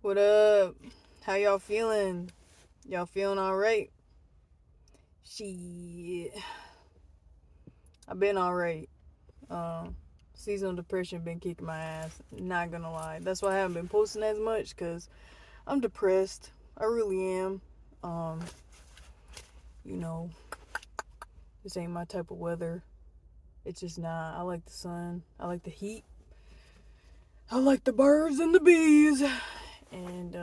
What up? How y'all feeling? Y'all feeling alright? Shit. I've been alright. Um, Seasonal depression been kicking my ass. Not gonna lie. That's why I haven't been posting as much because I'm depressed. I really am. Um, you know, this ain't my type of weather. It's just not. I like the sun. I like the heat. I like the birds and the bees. And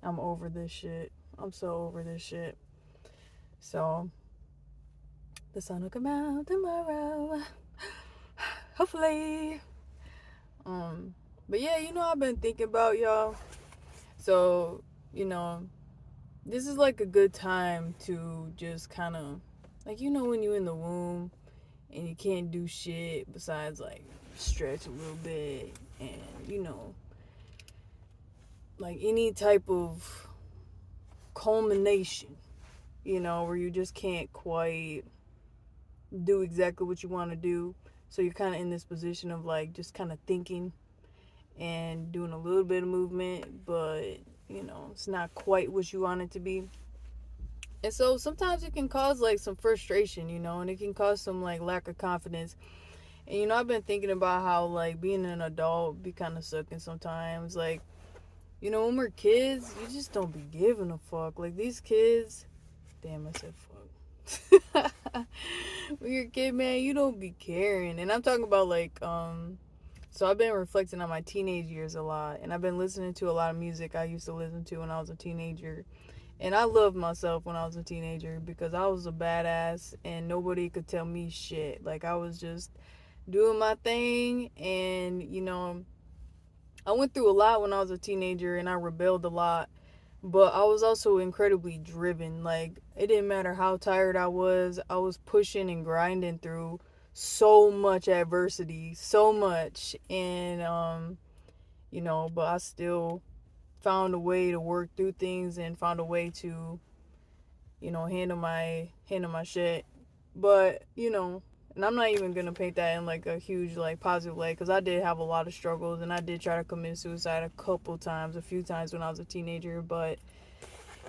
I'm over this shit. I'm so over this shit. So the sun will come out tomorrow. Hopefully. Um, but yeah, I've been thinking about y'all. So, you know, this is like a good time to just kind of, like, when you're in the womb and you can't do shit besides like stretch a little bit and, like any type of culmination, where you just can't quite do exactly what you want to do. So you're kind of in this position of like just kind of thinking and doing a little bit of movement, but it's not quite what you want it to be. And so sometimes it can cause like some frustration, and it can cause some like lack of confidence. And I've been thinking about how like being an adult be kind of sucking sometimes. Like, when we're kids, you just don't be giving a fuck. Like these kids, damn, I said fuck. When you're a kid, man, you don't be caring. And I'm talking about like so I've been reflecting on my teenage years a lot, and I've been listening to a lot of music I used to listen to when I was a teenager. And I loved myself when I was a teenager because I was a badass and nobody could tell me shit. Like I was just doing my thing, and I went through a lot when I was a teenager and I rebelled a lot, but I was also incredibly driven. Like it didn't matter how tired I was pushing and grinding through so much adversity, so much. And but I still found a way to work through things and found a way to, handle my shit. But, and I'm not even gonna paint that in like a huge like positive light because I did have a lot of struggles and I did try to commit suicide a few times when I was a teenager. But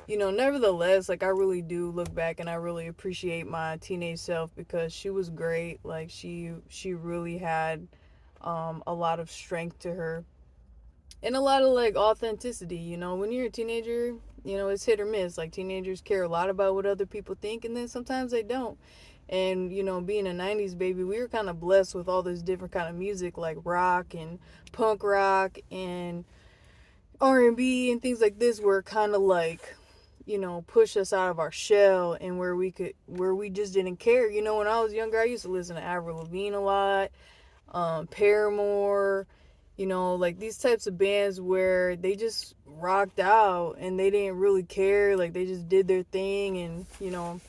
nevertheless, like I really do look back and I really appreciate my teenage self because she was great. Like she really had a lot of strength to her and a lot of like authenticity. When you're a teenager, it's hit or miss. Like teenagers care a lot about what other people think, and then sometimes they don't. And being a 90s baby, we were kind of blessed with all this different kind of music like rock and punk rock and R&B and things like this were kind of like push us out of our shell and where we just didn't care. When I was younger, I used to listen to Avril Lavigne a lot, Paramore, like these types of bands where they just rocked out and they didn't really care. Like they just did their thing, and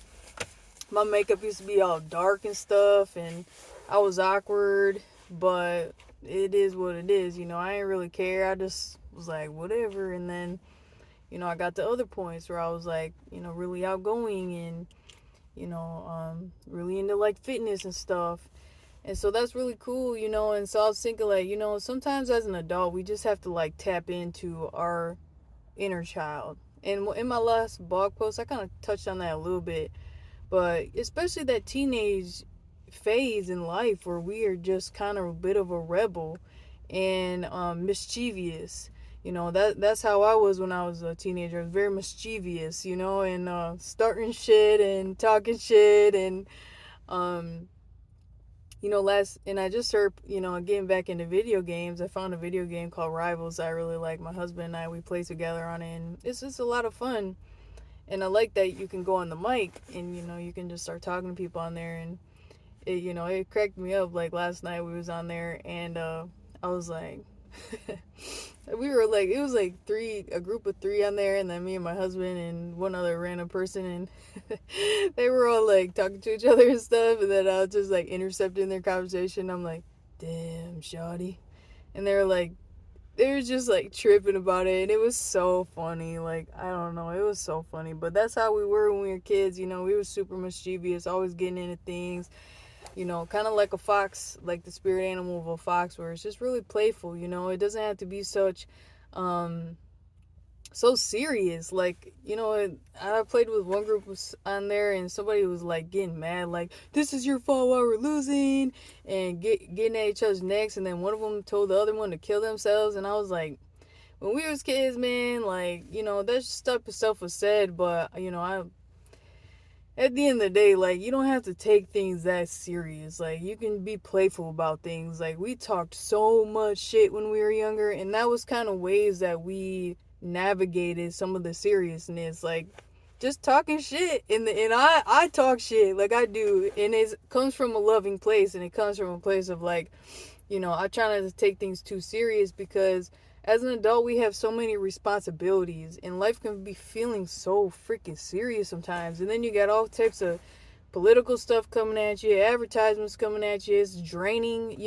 my makeup used to be all dark and stuff, and I was awkward, but it is what it is. I ain't really care. I just was like whatever, and then I got to other points where I was like really outgoing and really into like fitness and stuff. And so that's really cool, and so I was thinking like, sometimes as an adult we just have to like tap into our inner child. And in my last blog post I kind of touched on that a little bit, but especially that teenage phase in life where we are just kind of a bit of a rebel and mischievous. That's how I was when I was a teenager. I was very mischievous, and starting shit and talking shit and um last and I just heard, getting back into video games. I found a video game called Rivals I really like. My husband and I, we play together on it, and it's just a lot of fun. And I like that you can go on the mic and you can just start talking to people on there. And it cracked me up. Like last night we was on there, and I was like we were like, it was like a group of three on there, and then me and my husband and one other random person, and they were all like talking to each other and stuff, and then I was just like intercepting their conversation. I'm like, damn, shawty. And they were just like tripping about it, and it was so funny. Like, I don't know, it was so funny. But that's how we were when we were kids. We were super mischievous, always getting into things, kind of like a fox, like the spirit animal of a fox, where it's just really playful. It doesn't have to be such um so serious. Like, I played with one group was on there, and somebody was like getting mad, like, this is your fault why we're losing, and getting at each other's necks. And then one of them told the other one to kill themselves. And I was like, when we was kids, man, like, that type of stuff was said, but I at the end of the day, like, you don't have to take things that serious. Like, you can be playful about things. Like, we talked so much shit when we were younger, and that was kind of ways that we navigated some of the seriousness. Like, just talking shit, and I talk shit like I do, and it comes from a loving place, and it comes from a place of like, I try not to take things too serious, because as an adult we have so many responsibilities, and life can be feeling so freaking serious sometimes. And then you got all types of political stuff coming at you, advertisements coming at you. It's draining.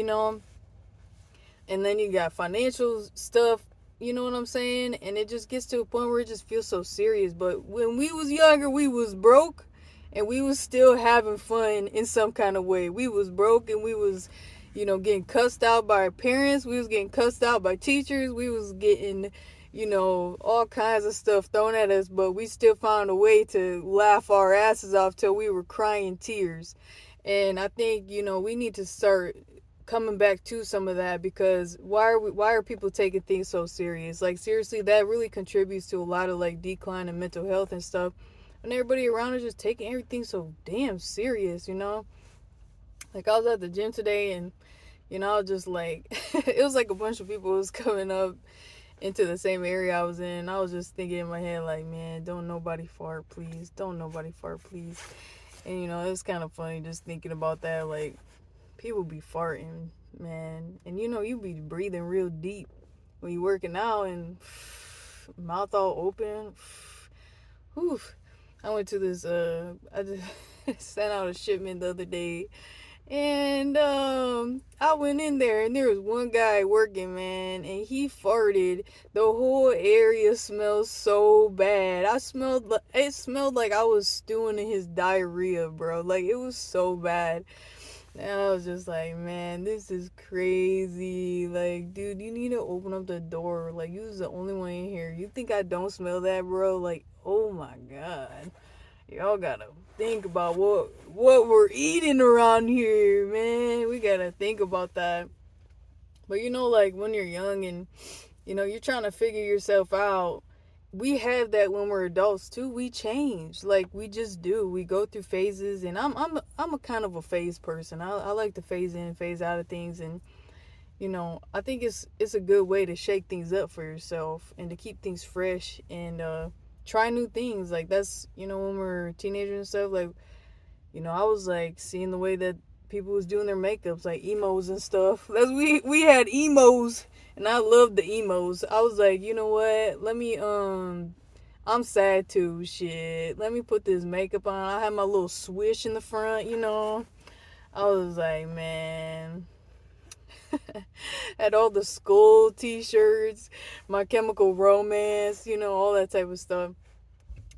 And then you got financial stuff, you know what I'm saying? And it just gets to a point where it just feels so serious. But when we was younger, we was broke, and we was still having fun in some kind of way. We was broke, and we was, getting cussed out by our parents. We was getting cussed out by teachers. We was getting, all kinds of stuff thrown at us, but we still found a way to laugh our asses off till we were crying tears. And I think, we need to start coming back to some of that, because why are people taking things so serious? Like, seriously, that really contributes to a lot of like decline in mental health and stuff, and everybody around is just taking everything so damn serious. Like, I was at the gym today, and I was just like it was like a bunch of people was coming up into the same area I was in. I was just thinking in my head, like, man, don't nobody fart, please. Don't nobody fart, please. And it's kind of funny just thinking about that. Like, people be farting, man. And you be breathing real deep when you working out, and mouth all open. Whew. I went to this I just sent out a shipment the other day, and I went in there, and there was one guy working, man, and he farted. The whole area smelled so bad. It smelled like I was stewing in his diarrhea, bro. Like, it was so bad. And I was just like, man, this is crazy. Like, dude, you need to open up the door. Like, you was the only one in here. You think I don't smell that, bro? Like, oh my god. Y'all gotta think about what we're eating around here, man. We gotta think about that. But like, when you're young, and you're trying to figure yourself out, we have that when we're adults too. We change, like, we just do. We go through phases, and I'm a kind of a phase person. I like to phase in, phase out of things. And I think it's a good way to shake things up for yourself, and to keep things fresh, and try new things. Like, that's when we're teenagers and stuff, like, I was like seeing the way that people was doing their makeups, like emos and stuff. That's we had emos, and I loved the emos. I was like, you know what? Let me I'm sad too. Shit. Let me put this makeup on. I had my little swish in the front. I was like, man. Had all the school t-shirts, My Chemical Romance, all that type of stuff.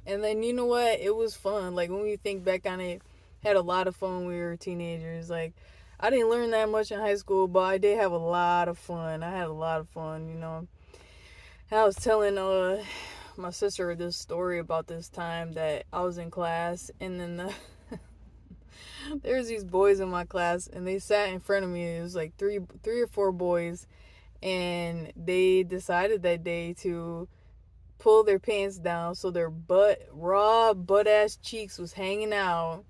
And then, you know what? It was fun. Like, when we think back on it, had a lot of fun when we were teenagers. Like, I didn't learn that much in high school, but I did have a lot of fun. I had a lot of fun. I was telling my sister this story about this time that I was in class, and then there's these boys in my class, and they sat in front of me. It was like three or four boys, and they decided that day to pull their pants down, so their raw butt ass cheeks was hanging out.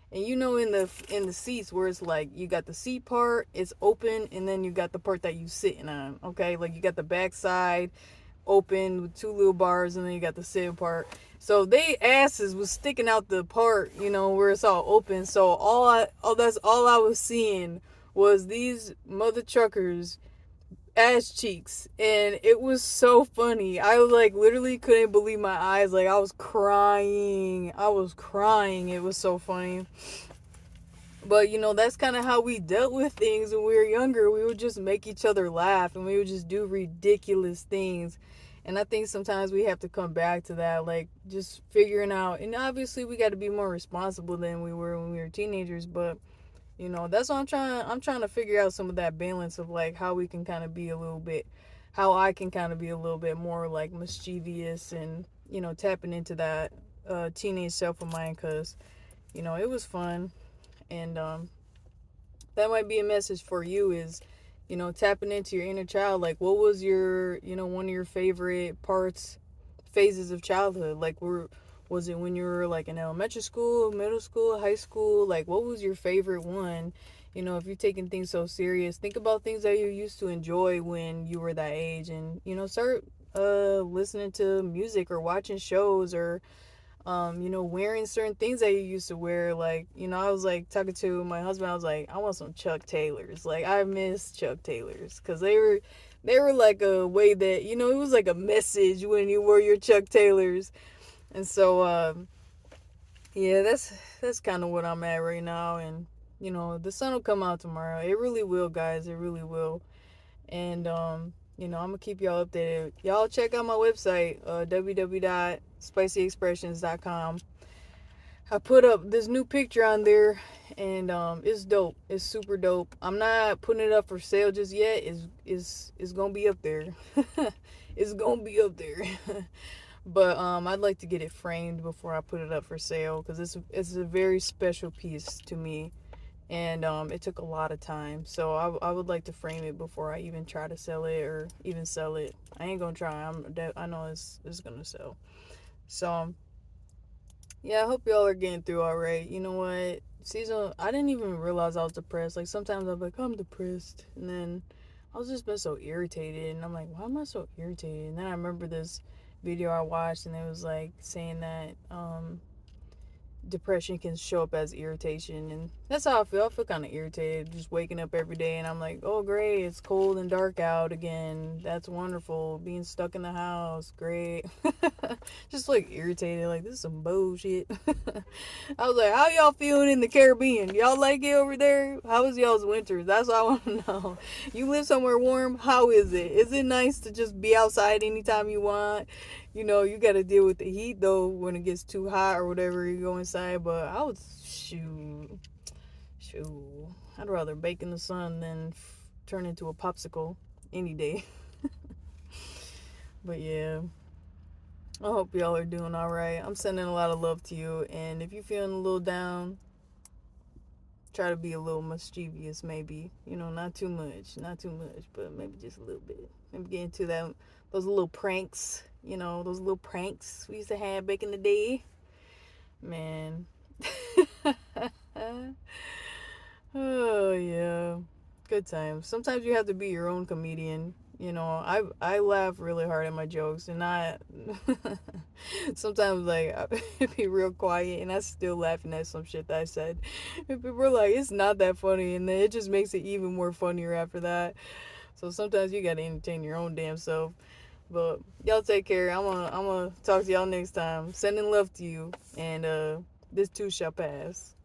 And in the seats where it's like, you got the seat part, it's open, and then you got the part that you sitting on. Okay, like, you got the back side open with two little bars, and then you got the sitting part. So they asses was sticking out the part, where it's all open. So that's all I was seeing was these mother truckers ass cheeks, and it was so funny. I like literally couldn't believe my eyes. Like, I was crying. It was so funny. But that's kind of how we dealt with things when we were younger. We would just make each other laugh, and we would just do ridiculous things. And I think sometimes we have to come back to that, like, just figuring out. And obviously we got to be more responsible than we were when we were teenagers, but that's what I'm trying to figure out, some of that balance of like how we can kind of be a little bit, how I can kind of be a little bit more like mischievous and, tapping into that teenage self of mine, because, it was fun. And that might be a message for you is, tapping into your inner child. Like, what was your, one of your favorite phases of childhood? Like, was it when you were like in elementary school, middle school, high school? Like, what was your favorite one? If you're taking things so serious, think about things that you used to enjoy when you were that age, and start listening to music or watching shows, or wearing certain things that you used to wear. Like, I was like talking to my husband, I was like, I want some Chuck Taylors. Like, I miss Chuck Taylors, because they were like a way that, it was like a message when you wore your Chuck Taylors. And so yeah, that's kind of what I'm at right now. And the sun will come out tomorrow. It really will, guys. It really will. And I'm gonna keep y'all updated. Y'all check out my website, www.spicyexpressions.com. I put up this new picture on there, and it's dope. It's super dope. I'm not putting it up for sale just yet. It's gonna be up there. It's gonna be up there. But I'd like to get it framed before I put it up for sale, because it's a very special piece to me, and it took a lot of time. So I would like to frame it before I even try to sell it, or even sell it. I ain't gonna try. I know it's gonna sell. So yeah, I hope y'all are getting through all right. You know what? I didn't even realize I was depressed. Like, sometimes I'm like, I'm depressed, and then I was just been so irritated, and I'm like, why am I so irritated? And then I remember this video I watched, and it was like saying that depression can show up as irritation, and that's how I feel kind of irritated, just waking up every day, and I'm like, oh great, it's cold and dark out again. That's wonderful. Being stuck in the house, great. Just like irritated, like, this is some bullshit. I was like, how y'all feeling in the Caribbean? Y'all like it over there? How is y'all's winters? That's what I want to know. You live somewhere warm, how is it? Is it nice to just be outside anytime you want? You got to deal with the heat, though, when it gets too hot or whatever, you go inside. But I would, shoot, I'd rather bake in the sun than turn into a popsicle any day. But yeah, I hope y'all are doing all right. I'm sending a lot of love to you. And if you're feeling a little down, try to be a little mischievous, maybe. Not too much, but maybe just a little bit. Maybe get into those little pranks. Those little pranks we used to have back in the day. Man. Oh, yeah. Good times. Sometimes you have to be your own comedian. I laugh really hard at my jokes, and I sometimes, like, I be real quiet, and I still laughing at some shit that I said. And people are like, it's not that funny, and then it just makes it even more funnier after that. So sometimes you gotta entertain your own damn self. But y'all take care. I'm gonna talk to y'all next time. Sending love to you, and this too shall pass.